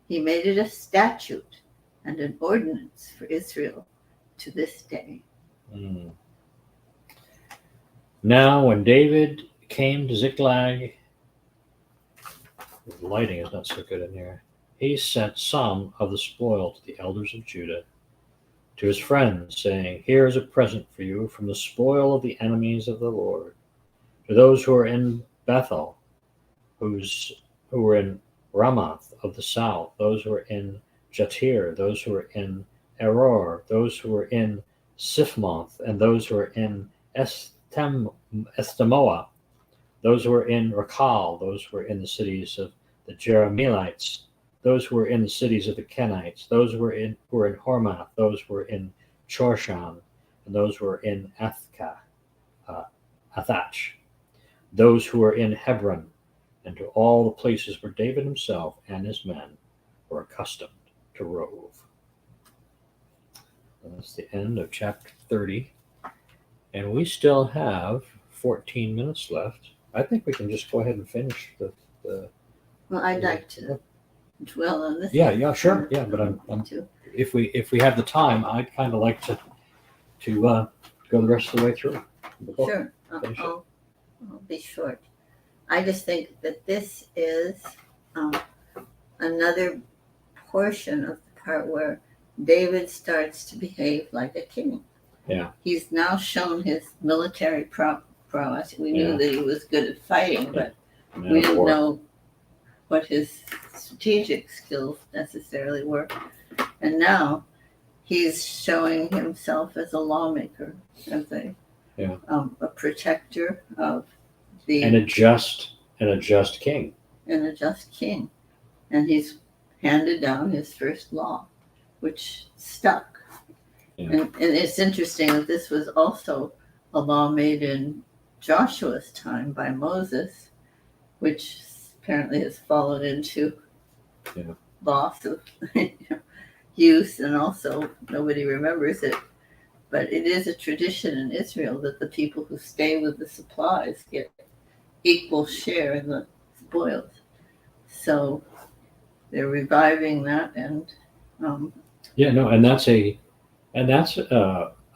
S2: he made it a statute and an ordinance for Israel to this day.
S1: Mm. Now, when David came to Ziklag, the lighting is not so good in here, he sent some of the spoil to the elders of Judah, to his friends, saying, here is a present for you from the spoil of the enemies of the Lord. To those who are in Bethel, who were in Ramoth of the south, those who are in Jatir, those who are in Eror, those who are in Siphmoth, and those who are in Eshtemoa, those who are in Rakal, those who are in the cities of the Jerahmeelites, those who were in the cities of the Kenites, those who were in Hormath, those who were in Chorshan, and those who were in Athach, those who were in Hebron, and to all the places where David himself and his men were accustomed to rove. And that's the end of chapter 30. And we still have 14 minutes left. I think we can just go ahead and finish the
S2: Well, I'd like to dwell on this.
S1: Yeah, sure. Yeah, but I'm if we have the time, I'd kind of like to go the rest of the way through the book.
S2: Sure, I'll be short. I just think that this is another portion of the part where David starts to behave like a king.
S1: Yeah.
S2: He's now shown his military prowess. We knew that he was good at fighting, but we didn't know what his strategic skills necessarily were. And now he's showing himself as a lawmaker, as a protector of the
S1: and a just king.
S2: And a just king. And he's handed down his first law, which stuck. Yeah. And it's interesting that this was also a law made in Joshua's time by Moses, which apparently has fallen into loss of use, and also nobody remembers it. But it is a tradition in Israel that the people who stay with the supplies get equal share in the spoils. So they're reviving that, and
S1: that's a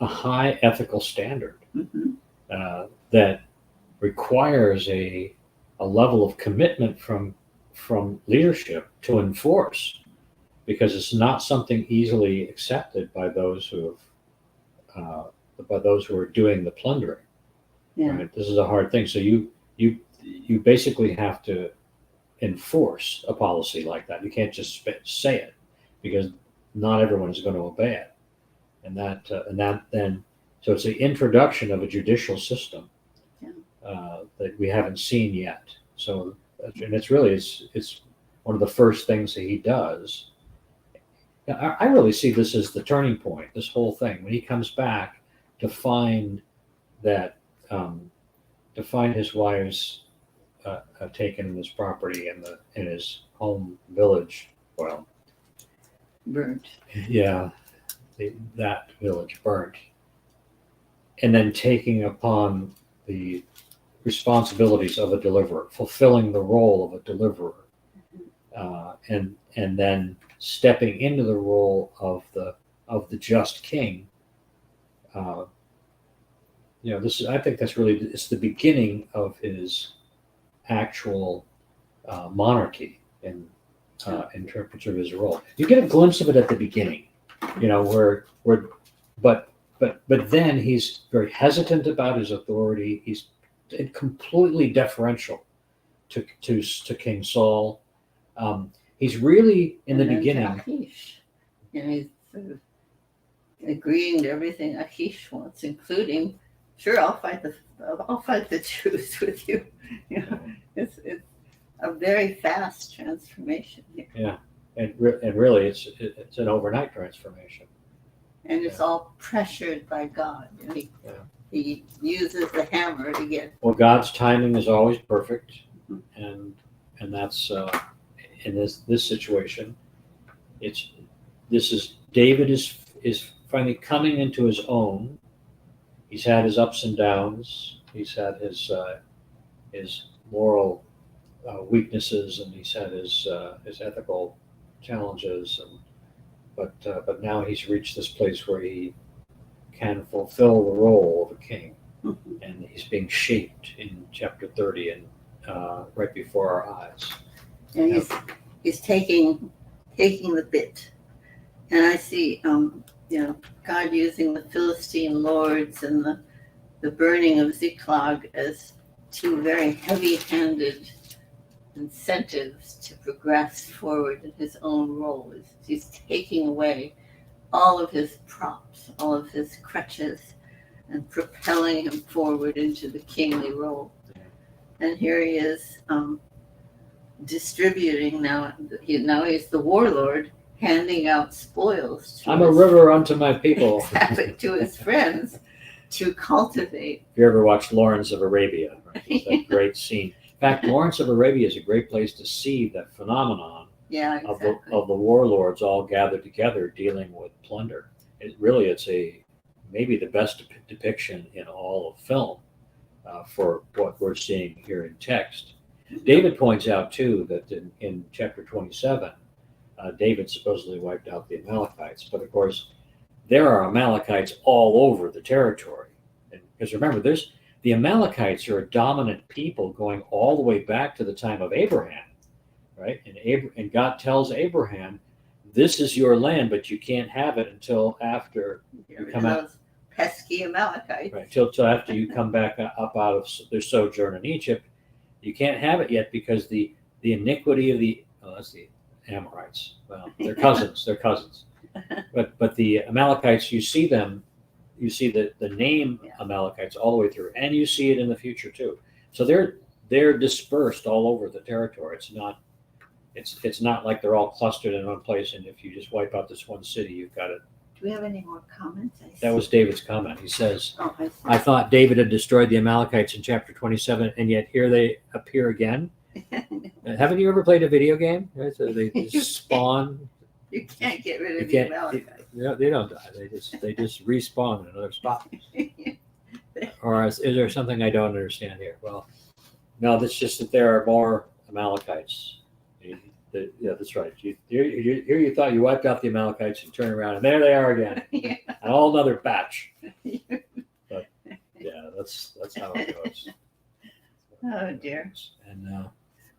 S1: high ethical standard that requires a level of commitment from leadership to enforce, because it's not something easily accepted by those who are doing the plundering. Yeah. Right? This is a hard thing. So you basically have to enforce a policy like that. You can't just say it, because not everyone is going to obey it. And so it's the introduction of a judicial system that we haven't seen yet. So, and it's one of the first things that he does. I really see this as the turning point, this whole thing, when he comes back to find that, his wives taken in his property in his home village,
S2: burnt.
S1: Yeah, that village burnt, and then taking upon the responsibilities of a deliverer, fulfilling the role of a deliverer, and then stepping into the role of the just king. I think that's really, it's the beginning of his actual monarchy in terms of his role. You get a glimpse of it at the beginning, but then he's very hesitant about his authority. He's completely deferential to King Saul. He's really in the beginning.
S2: He's sort of agreeing to everything Achish wants, including, sure, I'll fight the Jews with you. You know, it's a very fast transformation here.
S1: Yeah, and really, it's an overnight transformation.
S2: And it's all pressured by God. You know, he uses the hammer to get.
S1: Well, God's timing is always perfect,
S2: Mhm.
S1: and that's in this situation. David is finally coming into his own. He's had his ups and downs. He's had his moral weaknesses, and he's had his ethical challenges, but now he's reached this place where he can fulfill the role of a king,
S2: Mhm.
S1: and he's being shaped in chapter 30 and right before our eyes.
S2: And he's taking the bit, and I see God using the Philistine lords and the burning of Ziklag as two very heavy-handed incentives to progress forward in his own role. He's taking away all of his props, all of his crutches, and propelling him forward into the kingly role. And here he is distributing now. He's the warlord, handing out spoils.
S1: I'm a river unto my people.
S2: Exactly, to his friends to cultivate.
S1: If you ever watched Lawrence of Arabia, right? It's that great scene. In fact, Lawrence of Arabia is a great place to see that phenomenon
S2: Exactly.
S1: of the warlords all gathered together dealing with plunder. It's maybe the best depiction in all of film for what we're seeing here in text. David points out too that in chapter 27, David supposedly wiped out the Amalekites, but of course there are Amalekites all over the territory. Because remember, the Amalekites are a dominant people going all the way back to the time of Abraham, right? And God tells Abraham, "This is your land, but you can't have it until after you come out."
S2: Those pesky Amalekites.
S1: Right, till after you come back up out of their sojourn in Egypt, you can't have it yet because the iniquity of that's the Amorites. Well, they're cousins. They're cousins. But the Amalekites, you see the name Amalekites all the way through, and you see it in the future too. So they're dispersed all over the territory. It's not like they're all clustered in one place, and if you just wipe out this one city, you've got it.
S2: Do we have any more comments?
S1: That was David's comment. He says,
S2: I
S1: thought David had destroyed the Amalekites in chapter 27, and yet here they appear again. Haven't you ever played a video game? Right? So they just spawn.
S2: You can't get rid of the Amalekites.
S1: They don't die. They just respawn in another spot. Or is there something I don't understand here? Well, no, that's just that there are more Amalekites. Yeah, that's right. Here you thought you wiped out the Amalekites and turn around, and there they are again.
S2: Yeah.
S1: A whole other batch. But yeah, that's how it goes.
S2: Oh dear.
S1: And
S2: so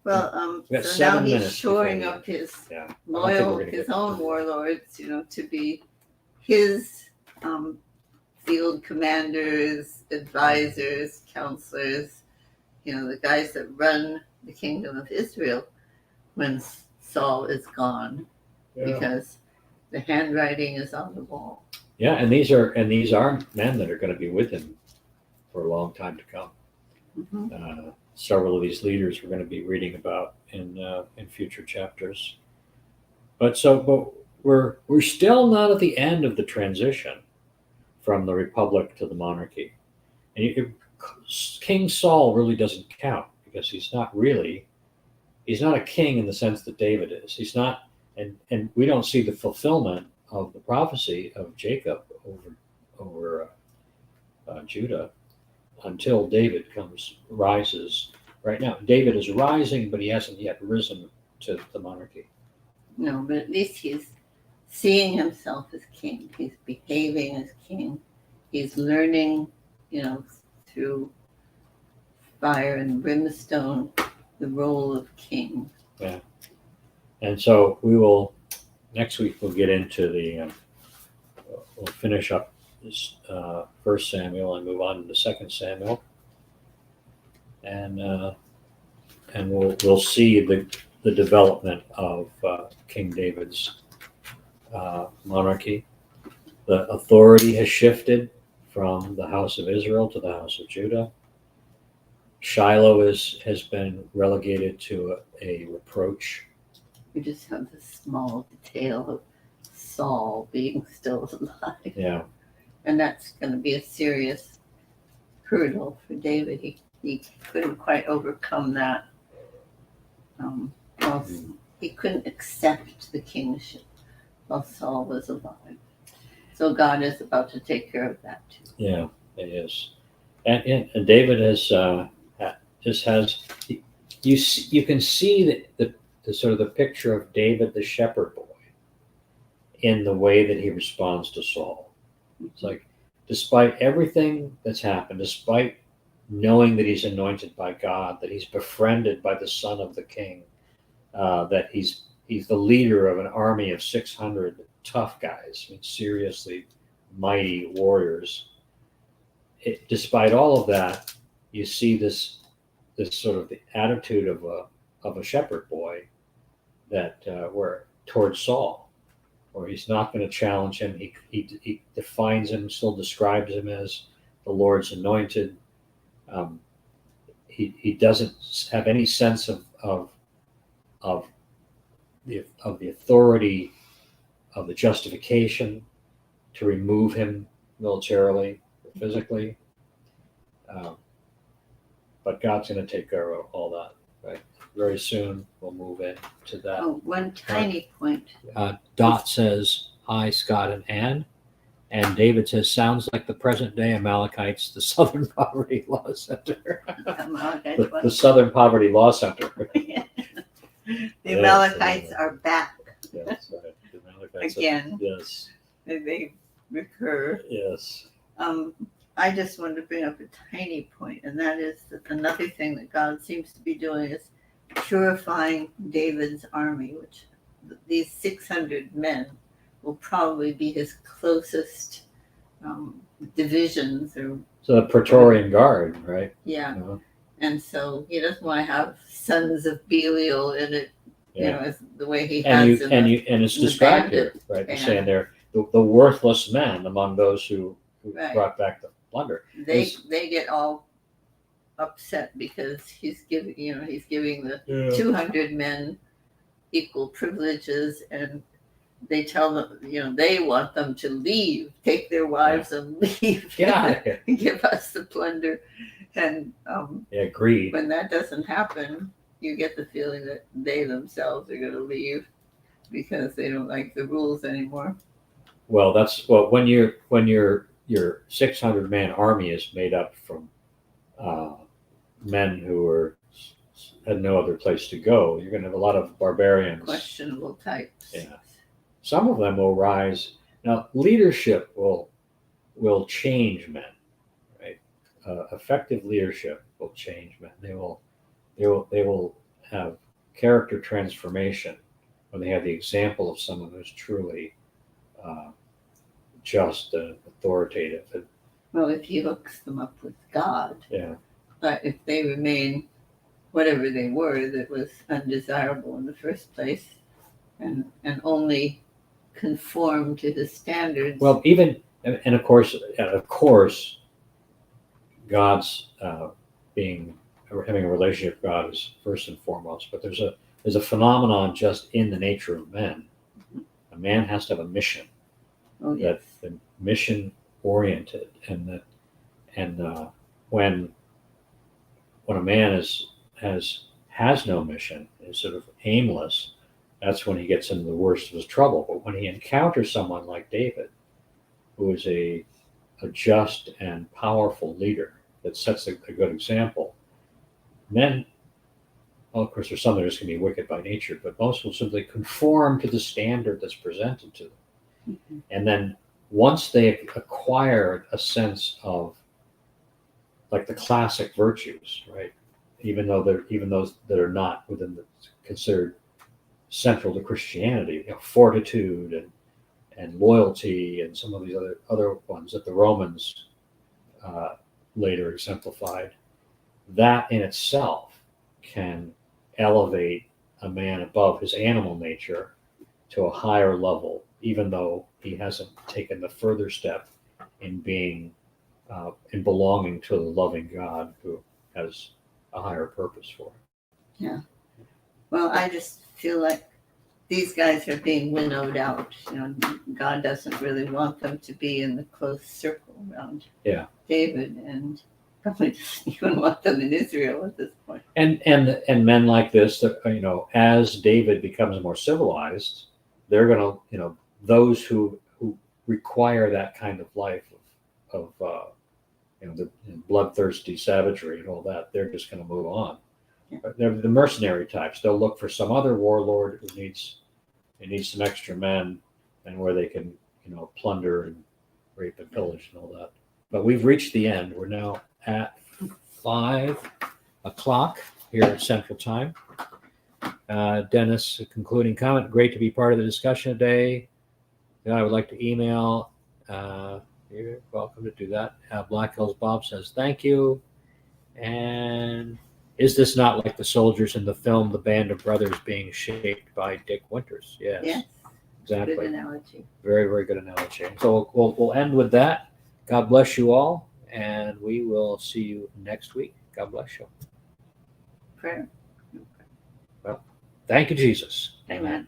S1: got
S2: now
S1: 7
S2: he's
S1: minutes
S2: shoring
S1: before
S2: up his
S1: yeah,
S2: his own warlords, to be his field commanders, advisors, counselors, the guys that run the kingdom of Israel when Saul is gone, because the handwriting is on the wall.
S1: Yeah, and these are men that are going to be with him for a long time to come.
S2: Mm-hmm.
S1: Several of these leaders we're going to be reading about in future chapters. But we're still not at the end of the transition from the republic to the monarchy. And King Saul really doesn't count because he's not a king in the sense that David is. He's not, and we don't see the fulfillment of the prophecy of Jacob over Judah until David rises. Right now, David is rising, but he hasn't yet risen to the monarchy.
S2: No, but at least he's seeing himself as king. He's behaving as king. He's learning, through fire and brimstone, the role of king.
S1: Yeah. And so next week we'll get into we'll finish up this 1 Samuel and move on to 2 Samuel. And we'll see the development of King David's monarchy. The authority has shifted from the house of Israel to the house of Judah. Shiloh has been relegated to a reproach.
S2: We just have the small detail of Saul being still alive.
S1: Yeah.
S2: And that's going to be a serious hurdle for David. He couldn't quite overcome that. Well, he couldn't accept the kingship while Saul was alive. So God is about to take care of that too.
S1: Yeah, it is. And David has just has you can see the sort of the picture of David the shepherd boy in the way that he responds to Saul. It's like, despite everything that's happened, despite knowing that he's anointed by God, that he's befriended by the son of the king, that he's the leader of an army of 600 tough guys, I mean, seriously mighty warriors. Despite all of that, you see this sort of the attitude of a shepherd boy that where towards Saul, where he's not going to challenge him. He defines him, still describes him as the Lord's anointed. He doesn't have any sense of the authority of the justification to remove him militarily or physically. But God's going to take care of all that, right? Very soon we'll move into that.
S2: Oh, one tiny point.
S1: Dot says, hi, Scott and Ann. And David says, sounds like the present day Amalekites, the Southern Poverty Law Center. The Southern Poverty Law Center.
S2: The Amalekites are back.
S1: Yes, right. The Amalekites
S2: again.
S1: Yes.
S2: They recur.
S1: Yes.
S2: I just wanted to bring up a tiny point, and that is that another thing that God seems to be doing is purifying David's army, which these 600 men will probably be his closest divisions.
S1: So the Praetorian Guard, right?
S2: Yeah. And so he doesn't want to have sons of Belial in it, as the way he has.
S1: And it's described here, right? You're saying they're the worthless men among those who brought back the plunder.
S2: They get all upset because he's giving the 200 men equal privileges, and they tell them, they want them to leave, take their wives and leave.
S1: Get out of here.
S2: Give us the plunder. And
S1: greed.
S2: When that doesn't happen, you get the feeling that they themselves are going to leave because they don't like the rules anymore.
S1: Well, when your 600 man army is made up from men who had no other place to go, you're going to have a lot of barbarians,
S2: questionable types.
S1: Yeah, some of them will rise. Now, leadership will change men, right? Effective leadership will change men. They will have character transformation when they have the example of someone who's truly just and authoritative.
S2: Well, if he hooks them up with God,
S1: yeah.
S2: But if they remain whatever they were that was undesirable in the first place, and only conform to his standards.
S1: Well, even and of course, God's having a relationship with God is first and foremost. But there's a phenomenon just in the nature of men. A man has to have a mission.
S2: Oh, yes.
S1: That's mission oriented, and when a man has no mission, is sort of aimless, that's when he gets into the worst of his trouble. But when he encounters someone like David, who is a just and powerful leader that sets a good example, men, well, of course, there's some that are just going to be wicked by nature, but most will simply conform to the standard that's presented to them. Mm-hmm. And then once they acquire a sense of, like, the classic virtues, right? Even those that are not within considered central to Christianity, fortitude and loyalty, and some of these other ones that the Romans later exemplified, that in itself can elevate a man above his animal nature to a higher level even though he hasn't taken the further step in being in belonging to the loving God who has a higher purpose for him.
S2: Well, I just feel like these guys are being winnowed out. God doesn't really want them to be in the close circle around David, and probably doesn't even want them in Israel at this point.
S1: And men like this, as David becomes more civilized, they're going to, those who require that kind of life of the bloodthirsty savagery and all that, they're just going to move on.
S2: Yeah.
S1: They're the mercenary types. They'll look for some other warlord who needs some extra men, and where they can, plunder and rape and pillage and all that. But we've reached the end. We're now at 5:00 here at Central Time. Dennis, a concluding comment. Great to be part of the discussion today. I would like to email. You're welcome to do that. Black Hills Bob says thank you. And is this not like the soldiers in the film The Band of Brothers being shaped by Dick Winters? Yes. Exactly.
S2: Good analogy.
S1: Very, very good analogy. So we'll end with that. God bless you all, and we will see you next week. God bless you.
S2: Prayer.
S1: Well, thank you, Jesus.
S2: Amen.